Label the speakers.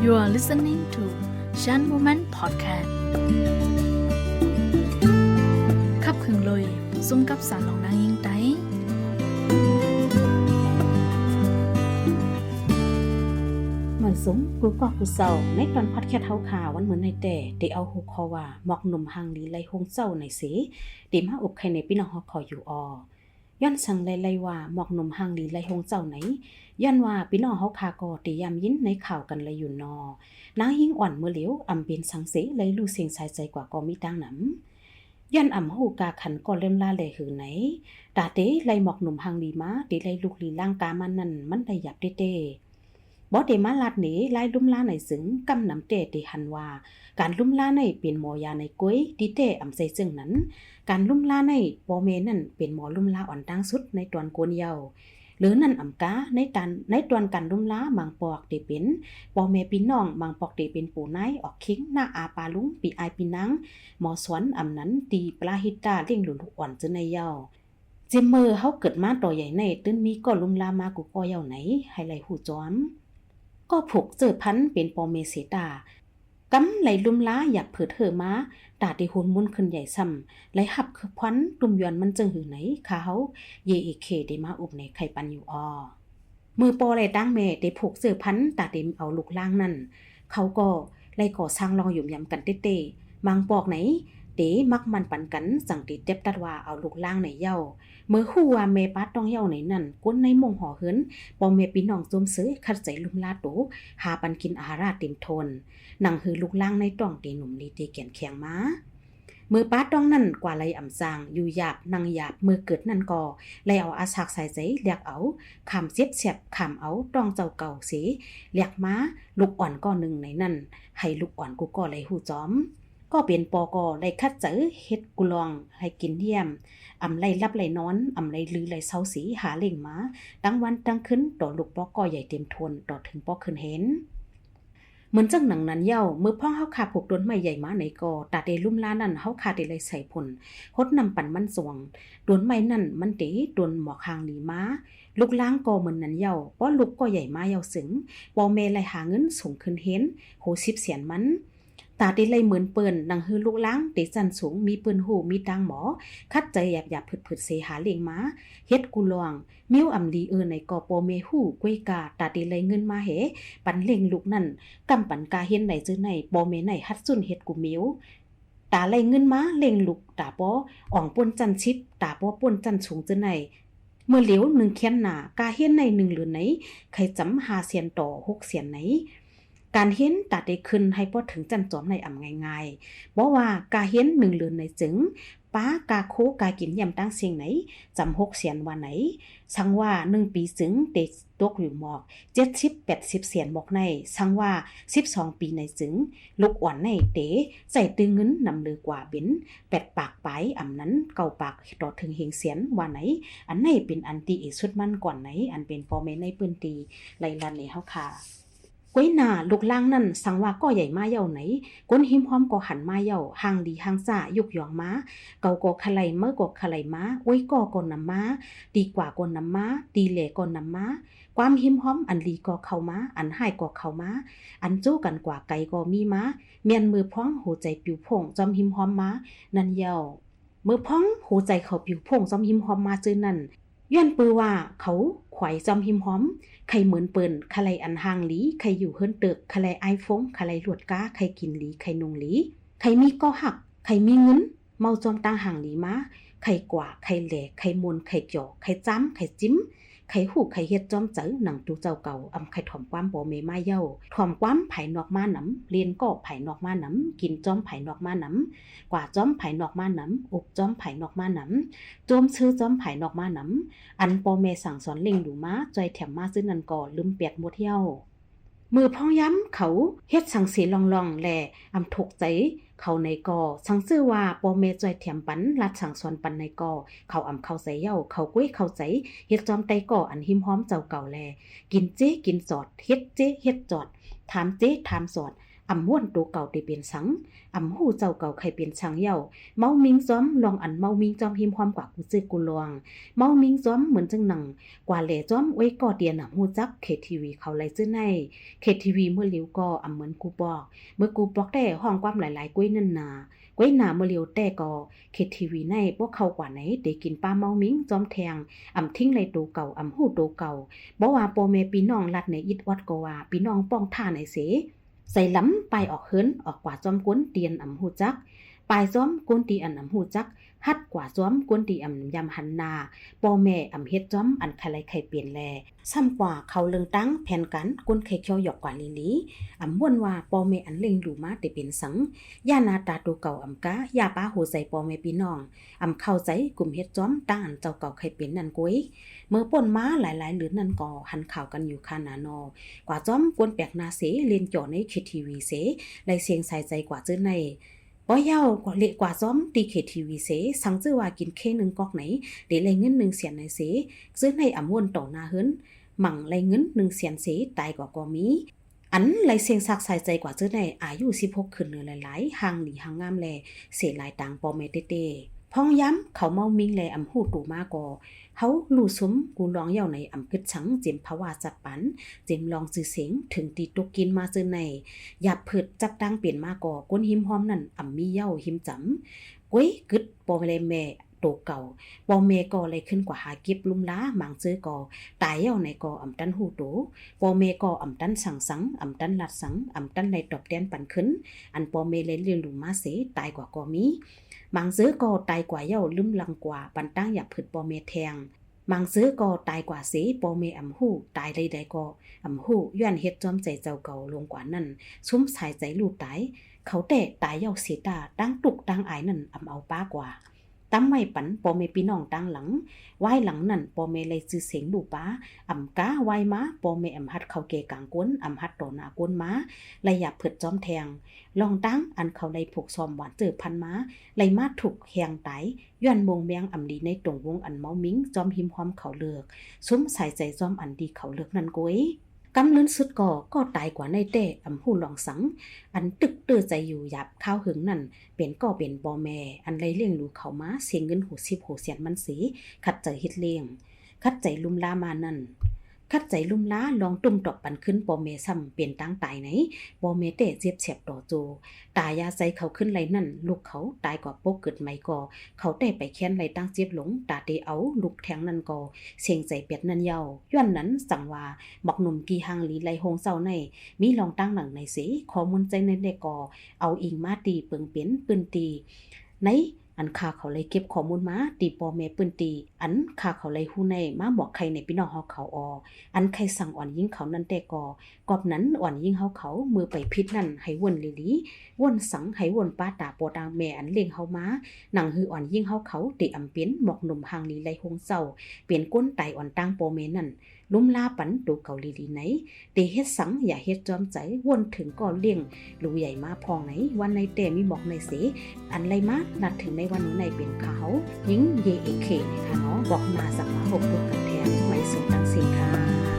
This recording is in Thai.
Speaker 1: You are listening to Shan Woman Podcast ขับขึงลอยซุ่มกับสารลองนางยิงไต
Speaker 2: เหมือนสมกูก็กูเศร้าในตอนพอดแคสต์เฮาข่าววันเหมือนในแต่ได้เอาหูคอว่าหมอกหนุ่มหังลีไลฮงเศร้าในสิติมาอบใครในพี่น้องเฮาขออยู่ย้อนสั่งไล่ๆว่าหมอกหนุ่มหังลีไลฮงเจ้าไหนย้อนว่าพี่น้องเฮาคาก็ติยามยินในข่าวกันเลยอยู่นางหิงอ่อนเมื่อเหลียวอำเป็นสังเสเลยรู้เสียงสายใจกว่าก็มีตังหนำย้อนอำฮู้กาขันก็เล่มลาเลยหือไหนตาเตไล่หมอกหนุ่มหังลีมาติไล่ลูกลีล่างกามันนั่นมันได้หยับเต้บ่ได้มาลาดหนีไล่ลุ่มลาในสึงกำนำเตติหันว่าการลุ่มลาในเป็นหมอยาในก้อยดิเตอำใส่ซึ่งนั้นการลุ่มลาในบ่แม่นั่นเป็นหมอลุ่มลาอ่อนตั้งสุดในตอนโกนเยาหรือนั่นอำกาในตอนการลุ่มลาบางปอกติเป็นบ่แม่พี่น้องบางปอกติเป็นปู่นายออกคิงหน้าอาปาลุงปีอายปีนางหมอสวนอำนั้นตีปลาหิตาเลี้ยงหลุนอ่อนจึงในเยาเจมเมอเฮาเกิดมาต่อใหญ่ในตื้นมีก็ลุ่มลามากูก็เยาไหนให้ไหลหูจอมก็ผูกเจอพันเป็นปอเมเสตากำไหลลุ่มล้าอยากเผิดเถอมาตาได้หุนมุนขึ้นใหญ่ซ้ำไหลหับคือพันตุ่มยอนมันจึงหือไหนขาเฮาเยเอเคได้มาอุบในไข่ปันอยู่มือปอไหลตั้งแม่ได้ผูกเจอพันตาได้เอาลูกล่างนั่นเขาก็ไหลก่อสร้างรองอยู่ยำกันเต้ๆบางปอกไหนเตมักมันปันกันสั่งติเต็บตัดว่าเอาลูกล่างในเย้าเมื่อฮู้ว่าแม่ป้าต้องเย้าในนั่นก้นในมงห่อเหินปอแม่พี่น้องจมซื้อคัดใจลุมลาโตหาปันกินอาหารเต็มทนนั่งหือลูกล่างในต้องตีหนุ่มลีตีแก่นแข็งมามือป้าต้องนั่นกว่าไหลอ่ำซางอยู่หยาบนั่งหยาบมือเกิดนั่นก่อไหลเอาอาสากสายใจเรียกเอาคำเสียบเสียบคำเอาต้องเจ้าเก่าสิเรียกมาลูกอ่อนก้อนหนึ่งในนั่นให้ลูกอ่อนกูก็ไหลหูจอมก็เป็นปอกอไล่คัดเจอเฮ็ดกุลองให้กินเยี่ยมอำไล่รับไล่นอนอำไล่ลือไล่เซาสีหาเล่งมาตั้งวันตั้งขึ้นต่อลูกปอกอใหญ่เต็มทนต่อถึงปอขึ้นเห็นเหมือนจังหนังนั้นเย้ามือพ่อเฮาขาผูกต้นไม้ใหญ่มาในกอตาเดลุ่มลานั่นเฮาขาได้เลยใส่ผลฮดนำปั่นมันสวงต้นไม้นั่นมันเตต้นหมอกหางหลีมาลูกล้างกอเหมือนนั้นเย้าป้อลูกก็ใหญ่มาเย้าสึงปอแม่ไล่หาเงินส่งขึ้นเห็นโห10เสียนมันตาได้ไล่เหมือนเปิ้นนังฮือลูกล้างเตจันสูงมีปืนหูมีตังหมอคัดใจหยาบๆผึดๆเสหาเลียงมาเฮ็ดกุลวงมิ้วอำลีในกอปอเมหูกวยกาตาได้ไล่เงินมาเหปันเล่งลูกนั่นกำปันกาเฮ็ดไหนจื้อไหนปอเมไหนฮัดซุนเฮ็ดกูมิ้วตาไล่เงินมาเล่งลูกตาปออ่องป่นจันชิดตาปอป่นจันสูงจื้อไหนเมื่อเหลียว1เขียนหน้ากาเฮ็ดใน1หรือไหนใครจำ5เสียนต่อ6เสียนไหนการเห็นตัดได้ขึ้นให้พอถึงจันจอมในอ่ำง่ายๆบ่ว่ากาเห็น1เหลือนในจึงป้ากาโคกากินยำตั้งเสียงไหนจำ6เสียนว่าไหนสังว่า1ปีจึงเตตกอยู่หมอก70-80เสียนบอกในสังว่า12ปีในจึงลูกอ่อนในเตใส่ตึงเงินนำลือกว่าเป็น8ปากปลายอ่ำนั้น9ปากต่อถึงเฮงเสียนว่าไหนอันไหนเป็นอันตีอีกสุดมันก่อนไหนอันเป็นปอแม่ในปืนตีไล่ลันในเฮาค่ะก้อยหน้าลูกล่างนั่นสังว่าก็ใหญ่มาเย่าไหนก้นหิมหอมก็หันมาเย่าห่างดีห่างซ่ายุกยองมาเก่าก็คะไลเมื่อก็คะไลมาโอ้ยก็นำมาดีกว่าก็นำมาดีแหลก็นำมาความหิมหอมอันลีก็เข้ามาอันให้ก็เข้ามาอันจู้กันกว่าไก่ก็มีมาเมียนมือพ้องหัวใจปิวพงจอมหิมหอมมานั่นเย่ามือพ้องหัวใจเขาปิวพงจอมหิมหอมมาจื้อนั่นย้อนปือว่าเขาขวายจอมหิมหอมใครเหมือนเปิ้นใครอันห่างหลีใครอยู่เฮิรนตึกใครไอฟงใครลวดก้าใครกินหลีใครนงหลีใครมีก็หักใครมีเงินเมาจอมตางห่างหลีมาใครกว่าใครแหลกใครมนใครจ่อใครจ้ำใครจิ้มใครหูใครเฮ็ดจอมเจอหนังตูเจ้าเก่าอำใครถ่อมความบ่เมมาเย้าถ่อมความไผนอกมาหนำเรียนก็ไผนอกมาหนำกินจอมไผนอกมาหนำกว่าจอมไผนอกมาหนำอุบจอมไผนอกมาหนำโจมชื่อจอมไผนอกมาหนำอันปอเมสั่งสอนเล่งดูมาจอยแถมมาซื้อนั่นก่อลืมเปียดหมดเย้ามือพ้องย้ำเขาเฮ็ดสังสีลองๆแลอำถกใจเขาในกอสังซื่อว่าปอเมจอยเถียมปันลัดสังสอนปันในกอเขาอำเข้าใส่เย้าเขากุ้ยเข้าใจเฮ็ดจอมไตกออันหิมหอมเจ้าเก่าแลกินเจ๊กินจอดเฮ็ดเจ๊เฮ็ดจอดถามเจ๊ถามสอด ม่วนตัวเก่าได้เป็นสังฮู้เจ้าเก่าใครเป็นช่างเย่าเมามิงจ้อมลองเมามิงจ้อมหิมความกว่ากูซื้อกูลวงเมามิงจ้อมเหมือนจังหนังกว่าแหล่จ้อมไว้ก่อเตียนฮู้จักเคทีวีเขาไล่ซื้อในเคทีวีเมื่อเหลียวก็เหมือนกูบอกเมื่อกูบอกได้ห้องความหลายๆกุ้ยนั่นนาก้วยหนาเมื่อเลียวแต่ก็เคทีวีในพวกเขากว่าไหนได้กินปลาเมามิงจอมแทงทิ้งไรตัวเก่าหู้ตัวเก่าบอกว่าพ่อแม่พี่น้องรัดในอิดวัดก็ว่าพี่น้องป้องท่าไหนเสใส่ล้ำไปออกเฮิรนออกกว่าจอมก้นเตียนหูจักปลายซ้อมก้นตีหูจักฮัดกว่าซ้อมก้นตียำหันนาพ่อแม่เฮ็ดจ้อมใครไรใครเปลี่ยนแลซ้ำกว่าเขาเลิงตั้งแผ่นกันก้นไข่เขียวหยอกกว่าลีลีม่วนว่าพ่อแม่เล็งดูมาแต่เป็นสังย่านาตาตัวเก่ากะย่าป้าโหใส่พ่อแม่พี่น้องเข้าใจกลุ่มเฮ็ดจ้อมตั้งเจ้าเก่าใครเป็นนั่นกุ้ยเมื่อป่นม้าหลายๆหรือนั่นก็หันข่าวกันอยู่คานานอกว่าจ้อมกวนแปลกนาเสเรียนจ่อในเคทีวีเสไลเสียงใส่ใจกว่าจื้อในป้อยาวกว่าเละกว่าซ้อมตีเคทีวีเสสังจื้อว่ากินเคนึงกอกไหนเดเลยเงิน1เสียนในเสซื้อในม่วนต่อหน้าเฮิรนหมั่งไรเงิน1เสียนเสตายกว่าก็มีไรเสียงซักใส่ใจกว่าจื้อในอายุ16ขึ้นเนื้อหลายๆห่างหลีห่างงามแลเสหลายต่างปอแม่เต้พ้องย้ำเขาเมามิงแลหู้ตู่มาก่อเฮาลู่สมกูลองเย่าในกึดชังเจ็มภาวะจัดปันเจ็มลองซื้อเสียงถึงตีตกกินมาซื้อในอย่าเพิดจับดังเปลี่ยนมาก่อก้นหิมหอมนั่นมีเย่าหิมจำก้วยกึดปอแลแม่โตเก่าปอเมก็เลยขึ้นกว่าหาเก็บลุ่มล้าหมังซื้อก็ตายเย่าในก็ตันหูโตปอเมก็ตันสังตันลัดสังตันในตอบแดนปันขึ้นปอเมเลยเรียนรู้มาเสตายกว่าก็มีมังซื้อก็ตายกว่าเย่าลืมลังกว่าปันตั้งอย่าผึดปอเมแทงมังซื้อก็ตายกว่าเสปอเมหู้ตายใดๆก็หู้ย้อนเฮ็ดจอมใจเจ้าเก่าลงกว่านั้นซุ้มสายใจลูกตายเขาแต่ตายเย่าเสียตาตั้งตุกตั้งอายนั่นเอาป้ากว่าตั้มไม่ปันปอเมพี่น้องตั้งหลังไหว้หลังนั่นปอเมเลยซื้อเสียงดูป้ากาไหว้ม้าปอเมหัดเขาเกกางก้นหัดต่อหน้าก้นม้าเลยอย่าผึดจอมแทงลองตั้งเขาเลยผูกซอมหวานเจอพันม้าเลยมาถูกแหงไตย้อนมงแมงดีในตรงวงเมามิงจอมหิมความเขาเลือกซุ้มสายใจจอมดีเขาเลือกนั่นก้ยกำเลื่อนสุดก็ตายกว่าในเต้หูหลองสังตึกเตื้อใจอยู่หยับข้าวหึงนั่นเป็นก็เป็นปอแม่เลยเลี้ยงลูกเขามาเสียงเงินหู10หูเสียนมันสีขัดใจเฮ็ดเลี้ยงขัดใจลุมลามานั่นคัดใจลุ่มล้าลองตุ่มตอกปันขึ้นปอเมซ้ำเปลี่ยนตั้งตายไหนปอเมเตะเจ็บเฉียบต่อโจตายาใจเขาขึ้นไรนั่นลูกเขาตายกว่าปกเกิดไม่ก่อเขาแต่ไปแค้นไรตั้งเจ็บหลงตาเตเอาลูกแทงนั่นก่อเสียงใจเปียดนั่นเยาย้อนนั้นสั่งว่าหมอกหนุ่มกีหังลีไรโฮงเศร้าในมีลองตั้งหนังในสีขอมุนใจในเด็กก่อเอาอิงมาตีเปิงเปียนปืนตีในข้าเขาเลยเก็บข้อมูลมาตีปอแม่ปืนตีข้าเขาเลยฮู้ในมาบอกใครในพี่น้องเฮาเขาใครสั่งอ่อนยิ่งเขานั่นแต่กอบนั้นอ่อนยิ่งเฮาเขามือไปพิษนั่นให้วนลีวนสังให้วนป้าตาปอดางแม่เลี้ยงเฮามาหนังหืออ่อนยิ่งเฮาเขาติเปียนหมอกหนุ่มหางลีไรหงเศร้าเปลี่ยนก้นไตอ่อนตั้งปอแม่นั่นลุ่มลาปันตูเกาลีไหนตีเฮ็ดสังอย่าเฮ็ดจอมใจวนถึงก่อเลี้ยงลูใหญ่มาพองไหนวันในแต่มีบอกในเสไรมานัดถึงในวันในเป็นเขายิงเยเอเคค่ะเนาะบอกนาสักมาหกตัวกันแทนไม่สูงตั้งสิค่ะ